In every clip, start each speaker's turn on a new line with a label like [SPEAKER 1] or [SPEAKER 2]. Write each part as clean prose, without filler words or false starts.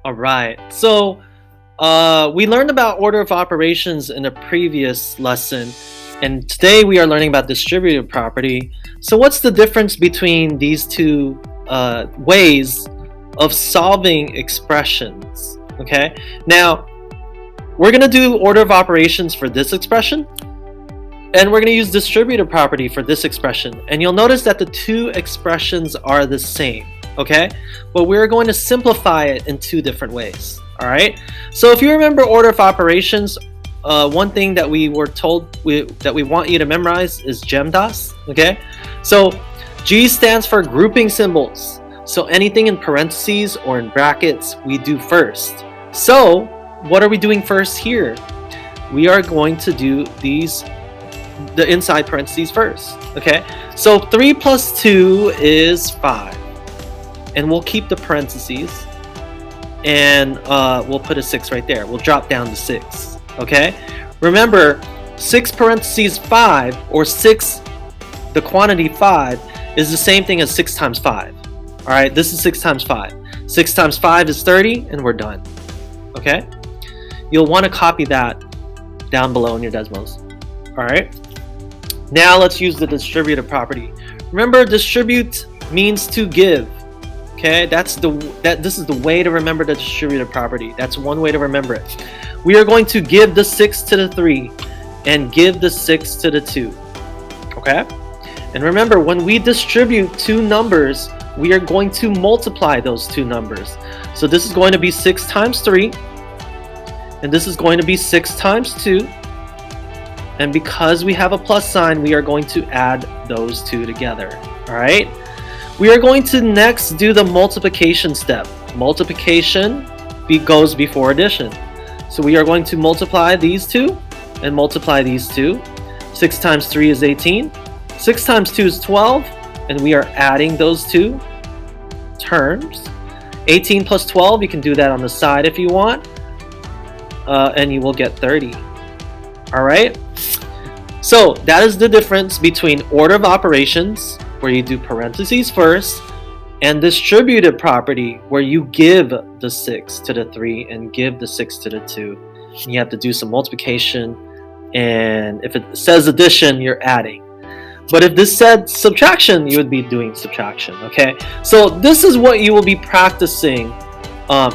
[SPEAKER 1] All right. So we learned about order of operations in a previous lesson, and today we are learning about distributive property. So what's the difference between these two ways of solving expressions? Okay. Now we're going to do order of operations for this expression, and we're going to use distributive property for this expression. And you'll notice that the two expressions are the same. Okay, but we're going to simplify it in two different ways. All right, so if you remember order of operations, one thing that we were told that we want you to memorize is GEMDAS. Okay, so G stands for grouping symbols. So anything in parentheses or in brackets we do first. So what are we doing first here? We are going to do the inside parentheses first. Okay, so 3 plus 2 is 5. And we'll keep the parentheses, and we'll put a 6 right there. We'll drop down to 6. Okay, remember 6 parentheses 5, or 6, the quantity 5 is the same thing as 6 times 5. All right, this is 6 times 5. 6 times 5 is 30, and we're done. Okay, you'll want to copy that down below in your Desmos. All right, now let's use the distributive property. Remember, distribute means to give. Okay, this is the way to remember the distributive property. That's one way to remember it. We are going to give the 6 to the 3 and give the 6 to the 2. Okay, and remember, when we distribute two numbers, we are going to multiply those two numbers. So this is going to be 6 times 3, and this is going to be 6 times 2. And because we have a plus sign, we are going to add those two together. All right, we are going to next do the multiplication step. Multiplication goes before addition. So we are going to multiply these two and multiply these two. 6 times 3 is 18. 6 times 2 is 12. And we are adding those two terms. 18 plus 12, you can do that on the side if you want. And you will get 30. All right. So that is the difference between order of operations, where you do parentheses first, and distributive property, where you give the 6 to the 3 and give the 6 to the 2. And you have to do some multiplication, and if it says addition, you're adding. But if this said subtraction, you would be doing subtraction. Okay, so this is what you will be practicing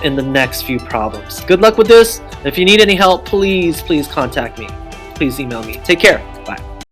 [SPEAKER 1] in the next few problems. Good luck with this. If you need any help, please contact me. Please email me. Take care.